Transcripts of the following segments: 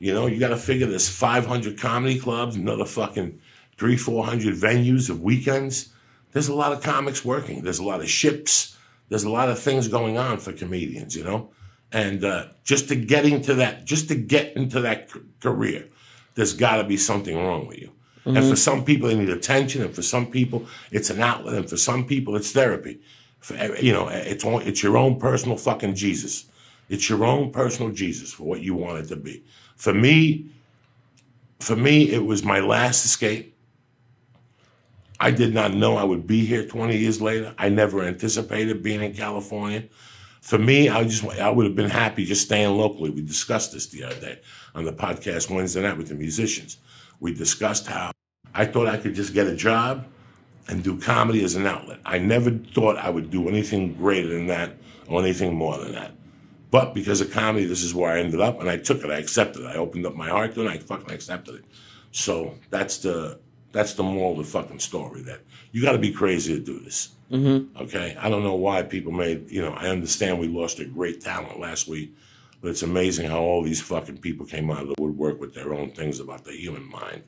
You know, you got to figure there's 500 comedy clubs, another fucking 300-400 venues of weekends. There's a lot of comics working. There's a lot of ships. There's a lot of things going on for comedians, you know? And just to get into that career, there's got to be something wrong with you. Mm-hmm. And for some people, they need attention. And for some people, it's an outlet. And for some people, it's therapy. It's your own personal fucking Jesus. It's your own personal Jesus for what you want it to be. For me, it was my last escape. I did not know I would be here 20 years later. I never anticipated being in California. For me, I would have been happy just staying locally. We discussed this the other day on the podcast Wednesday night with the musicians. We discussed how I thought I could just get a job and do comedy as an outlet. I never thought I would do anything greater than that or anything more than that. But because of comedy, this is where I ended up, and I took it. I accepted it. I opened up my heart to it, and I fucking accepted it. So that's the moral of the fucking story, that you got to be crazy to do this. Mm-hmm. Okay? I don't know why people I understand we lost a great talent last week, but it's amazing how all these fucking people came out of the woodwork with their own things about the human mind.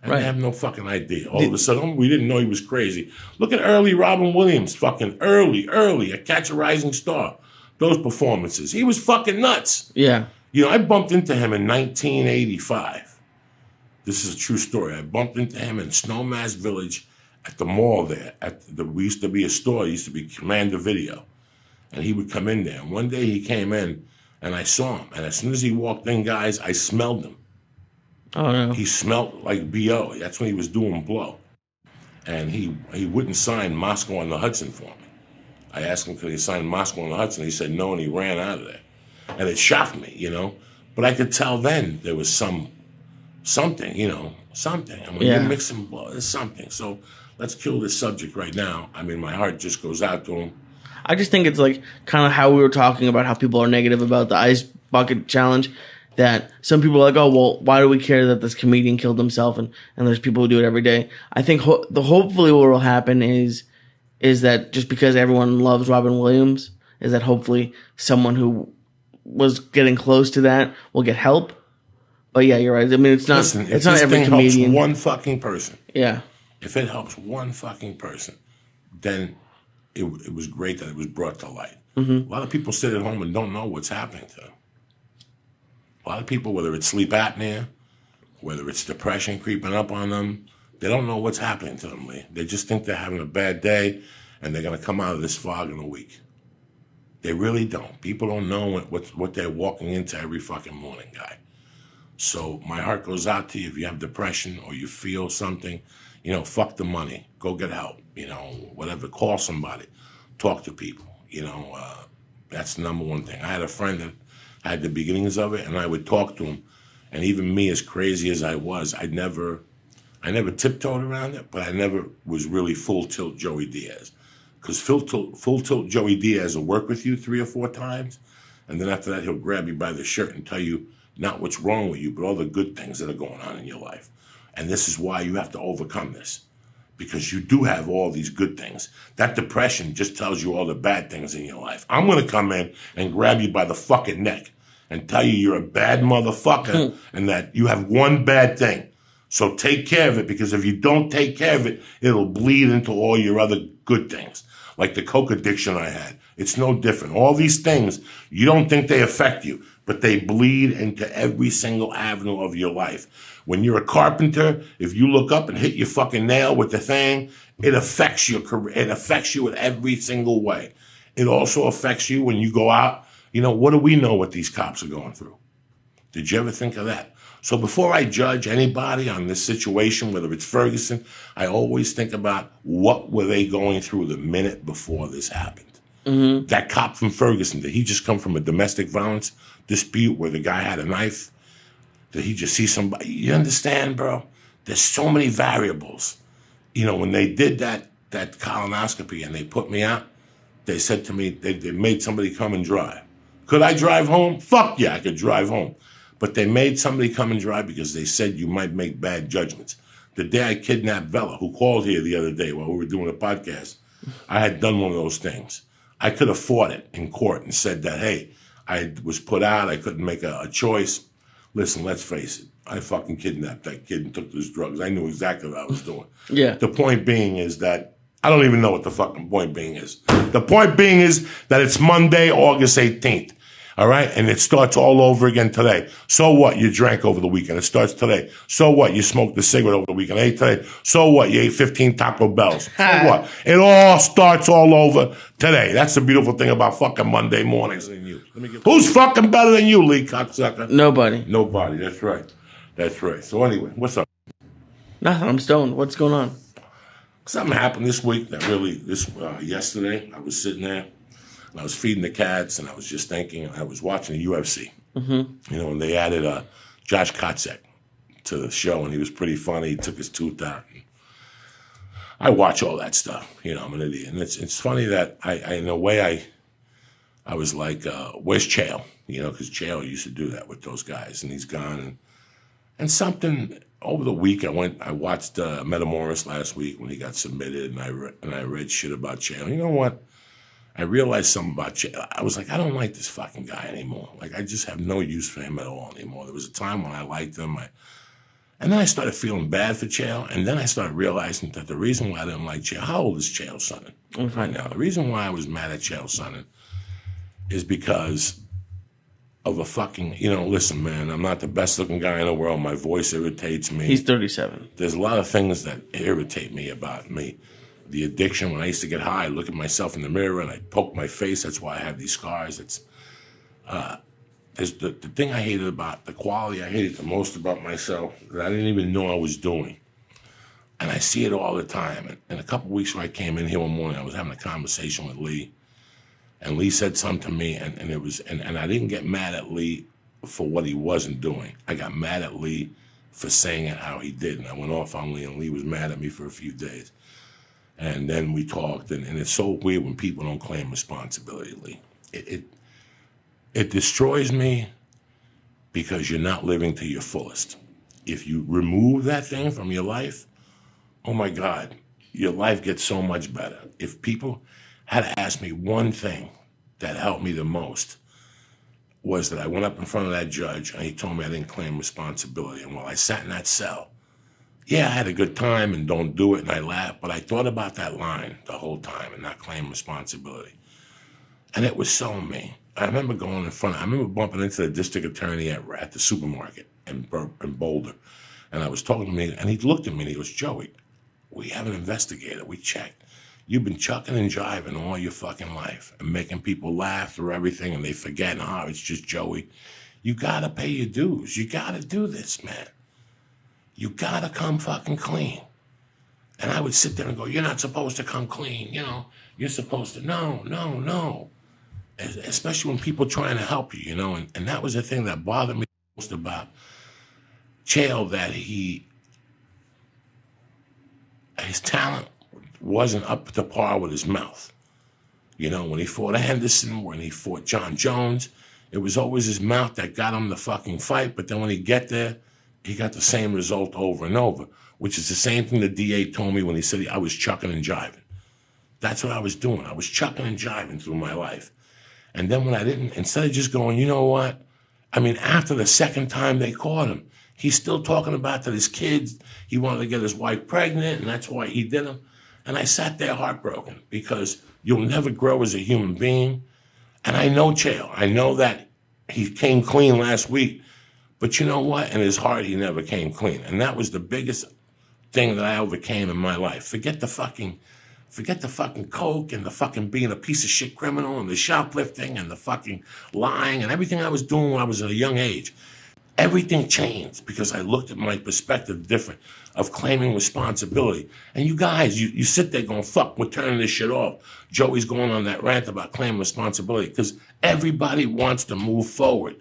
And They have no fucking idea. All of a sudden, we didn't know he was crazy. Look at early Robin Williams, fucking early, a Catch a Rising Star. Those performances. He was fucking nuts. Yeah. You know, I bumped into him in 1985. This is a true story. I bumped into him in Snowmass Village at the mall there. We used to be a store. It used to be Commander Video. And he would come in there. And one day he came in, and I saw him. And as soon as he walked in, guys, I smelled him. Oh, no. He smelled like B.O. That's when he was doing blow. And he wouldn't sign Moscow on the Hudson for me. I asked him, could he sign Moscow on the Hudson? He said no, and he ran out of there. And it shocked me, you know. But I could tell then there was something. And when you're mixing blood, there's something. So let's kill this subject right now. I mean, my heart just goes out to him. I just think it's like kind of how we were talking about how people are negative about the ice bucket challenge. That some people are like, oh, well, why do we care that this comedian killed himself? And there's people who do it every day. I think hopefully what will happen is that just because everyone loves Robin Williams, is that hopefully someone who was getting close to that will get help. But yeah, you're right. I mean, it's not every comedian. Helps one fucking person. Yeah. If it helps one fucking person, then it was great that it was brought to light. Mm-hmm. A lot of people sit at home and don't know what's happening to them. A lot of people, whether it's sleep apnea, whether it's depression creeping up on them, they don't know what's happening to them, Lee. They just think they're having a bad day and they're going to come out of this fog in a week. They really don't. People don't know what they're walking into every fucking morning, guy. So my heart goes out to you if you have depression or you feel something. You know, fuck the money. Go get help. You know, whatever. Call somebody. Talk to people. You know, that's the number one thing. I had a friend that had the beginnings of it, and I would talk to him. And even me, as crazy as I was, I never tiptoed around it, but I never was really full tilt Joey Diaz. Because full tilt Joey Diaz will work with you 3 or 4 times, and then after that he'll grab you by the shirt and tell you not what's wrong with you, but all the good things that are going on in your life. And this is why you have to overcome this. Because you do have all these good things. That depression just tells you all the bad things in your life. I'm going to come in and grab you by the fucking neck and tell you you're a bad motherfucker and that you have one bad thing. So take care of it, because if you don't take care of it, it'll bleed into all your other good things. Like the coke addiction I had. It's no different. All these things, you don't think they affect you, but they bleed into every single avenue of your life. When you're a carpenter, if you look up and hit your fucking nail with the thing, it affects your career. It affects you in every single way. It also affects you when you go out. You know, what do we know what these cops are going through? Did you ever think of that? So before I judge anybody on this situation, whether it's Ferguson, I always think about what were they going through the minute before this happened. Mm-hmm. That cop from Ferguson, did he just come from a domestic violence dispute where the guy had a knife? Did he just see somebody? You understand, bro? There's so many variables. You know, when they did that colonoscopy and they put me out, they said to me, they made somebody come and drive. Could I drive home? Fuck yeah, I could drive home. But they made somebody come and drive because they said you might make bad judgments. The day I kidnapped Bella, who called here the other day while we were doing a podcast, I had done one of those things. I could have fought it in court and said that, hey, I was put out, I couldn't make a choice. Listen, let's face it. I fucking kidnapped that kid and took those drugs. I knew exactly what I was doing. Yeah. The point being is that I don't even know what the fucking point being is. The point being is that it's Monday, August 18th. All right? And it starts all over again today. So what? You drank over the weekend. It starts today. So what? You smoked a cigarette over the weekend. Ate today. So what? You ate 15 Taco Bells. So what? It all starts all over today. That's the beautiful thing about fucking Monday mornings. Who's fucking better than you, Lee cocksucker? Nobody. Nobody. That's right. That's right. So anyway, what's up? Nothing. I'm stoned. What's going on? Something happened this week that really, yesterday, I was sitting there, and I was feeding the cats, and I was just thinking, I was watching the UFC, and they added Josh Kotzek to the show, and he was pretty funny. He took his tooth out. I watch all that stuff. I'm an idiot. And it's funny that I in a way, I was like, where's Chael? Because Chael used to do that with those guys, and he's gone. And something... Over the week, I watched Metamoris last week when he got submitted, and I read shit about Chael. You know what? I realized something about Chael. I was like, I don't like this fucking guy anymore. Like, I just have no use for him at all anymore. There was a time when I liked him, and then I started feeling bad for Chael, and then I started realizing that the reason why I didn't like Chael, how old is Chael Sonnen right now? The reason why I was mad at Chael Sonnen is because of a fucking, listen, man, I'm not the best looking guy in the world. My voice irritates me. He's 37. There's a lot of things that irritate me about me. The addiction, when I used to get high, I look at myself in the mirror and I poke my face. That's why I have these scars. There's the thing I hated about, the quality I hated the most about myself that I didn't even know I was doing. And I see it all the time. And a couple weeks when I came in here one morning, I was having a conversation with Lee. And Lee said something to me, and I didn't get mad at Lee for what he wasn't doing. I got mad at Lee for saying it how he did, and I went off on Lee, and Lee was mad at me for a few days. And then we talked, and it's so weird when people don't claim responsibility, Lee. It destroys me because you're not living to your fullest. If you remove that thing from your life, oh my God, your life gets so much better. If people had to ask me one thing that helped me the most was that I went up in front of that judge and he told me I didn't claim responsibility. And while I sat in that cell, yeah, I had a good time and don't do it and I laughed, but I thought about that line the whole time and not claim responsibility. And it was so me. I remember I remember bumping into the district attorney at the supermarket in Boulder. And I was talking to me and he looked at me and he goes, Joey, we have an investigator, we checked. You've been chucking and jiving all your fucking life and making people laugh through everything and they forget, it's just Joey. You gotta pay your dues. You gotta do this, man. You gotta come fucking clean. And I would sit there and go, you're not supposed to come clean, You're supposed to, no. Especially when people trying to help you, And that was the thing that bothered me most about Chael, that his talent wasn't up to par with his mouth. When he fought Henderson, when he fought John Jones, it was always his mouth that got him the fucking fight. But then when he get there, he got the same result over and over, which is the same thing the DA told me when he said I was chucking and jiving. That's what I was doing. I was chucking and jiving through my life. And then when I didn't, instead of just going, you know what? After the second time they caught him, he's still talking about that his kids, he wanted to get his wife pregnant, and that's why he did them. And I sat there heartbroken because you'll never grow as a human being. And I know Chael. I know that he came clean last week. But you know what? In his heart, he never came clean. And that was the biggest thing that I overcame in my life. Forget the fucking coke and the fucking being a piece of shit criminal and the shoplifting and the fucking lying and everything I was doing when I was at a young age. Everything changed because I looked at my perspective different of claiming responsibility. And you guys, you sit there going, fuck, we're turning this shit off. Joey's going on that rant about claiming responsibility because everybody wants to move forward.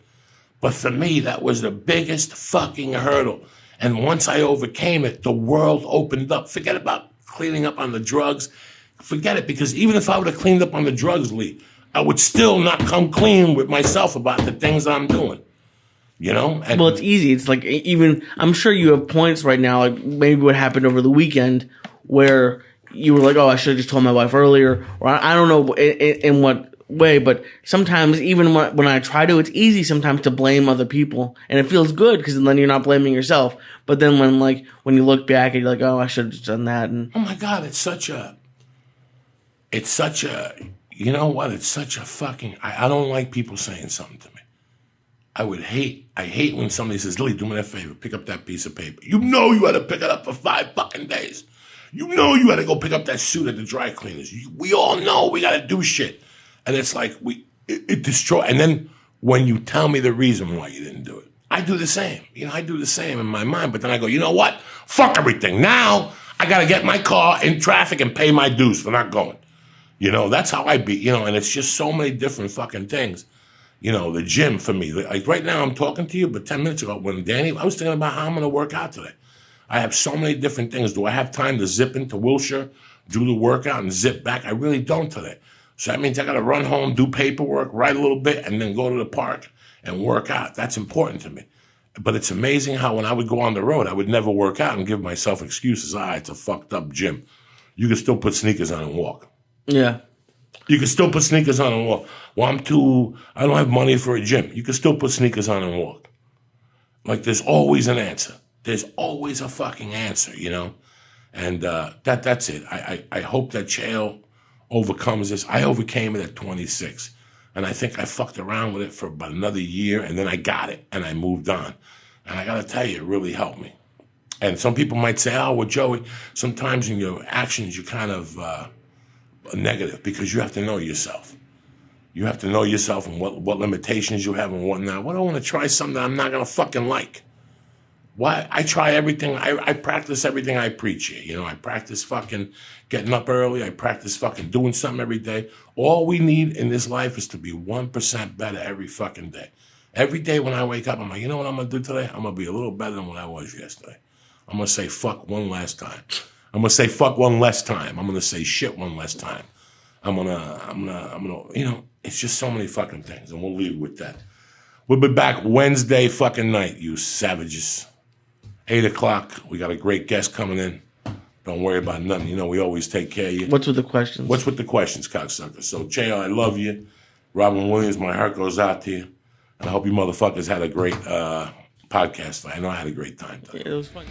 But for me, that was the biggest fucking hurdle. And once I overcame it, the world opened up. Forget about cleaning up on the drugs. Forget it, because even if I would have cleaned up on the drugs, Lee, I would still not come clean with myself about the things I'm doing. And well, it's easy. It's like, even I'm sure you have points right now, like maybe what happened over the weekend, where you were like, "Oh, I should have just told my wife earlier," or I don't know in what way, but sometimes even when I try to, it's easy sometimes to blame other people, and it feels good because then you're not blaming yourself. But then when you look back and you're like, oh, I should have just done that. And oh my God, it's such a, you know what? It's such a fucking. I don't like people saying something to me. I hate when somebody says, Lily, do me that favor, pick up that piece of paper. You know you had to pick it up for 5 fucking days. You know you had to go pick up that suit at the dry cleaners. We all know we got to do shit. And it's like, it destroys. And then when you tell me the reason why you didn't do it, I do the same. You know, I do the same in my mind. But then I go, you know what? Fuck everything. Now I got to get my car in traffic and pay my dues for not going. You know, that's how I be, you know, and it's just so many different fucking things. You know, the gym for me. Like right now I'm talking to you, but 10 minutes ago when Danny, I was thinking about how I'm going to work out today. I have so many different things. Do I have time to zip into Wilshire, do the workout, and zip back? I really don't today. So that means I got to run home, do paperwork, write a little bit, and then go to the park and work out. That's important to me. But it's amazing how when I would go on the road, I would never work out and give myself excuses. It's a fucked up gym. You can still put sneakers on and walk. Yeah. You can still put sneakers on and walk. Well, I don't have money for a gym. You can still put sneakers on and walk. Like there's always an answer. There's always a fucking answer, you know? And that's it. I hope that Chael overcomes this. I overcame it at 26. And I think I fucked around with it for about another year, and then I got it, and I moved on. And I got to tell you, it really helped me. And some people might say, oh, well, Joey, sometimes in your actions, you're kind of negative because you have to know yourself. You have to know yourself and what limitations you have and whatnot. What, I want to try something that I'm not going to fucking like. Why? I try everything. I practice everything I preach here. You know, I practice fucking getting up early. I practice fucking doing something every day. All we need in this life is to be 1% better every fucking day. Every day when I wake up, I'm like, you know what I'm going to do today? I'm going to be a little better than what I was yesterday. I'm going to say fuck one last time. I'm going to say fuck one less time. I'm going to say shit one less time. I'm going to, you know, it's just so many fucking things. And we'll leave with that. We'll be back Wednesday fucking night, you savages. 8 o'clock. We got a great guest coming in. Don't worry about nothing. You know, we always take care of you. What's with the questions? What's with the questions, cocksucker? So, JL, I love you. Robin Williams, my heart goes out to you. And I hope you motherfuckers had a great podcast. I know I had a great time. Yeah, it was fun.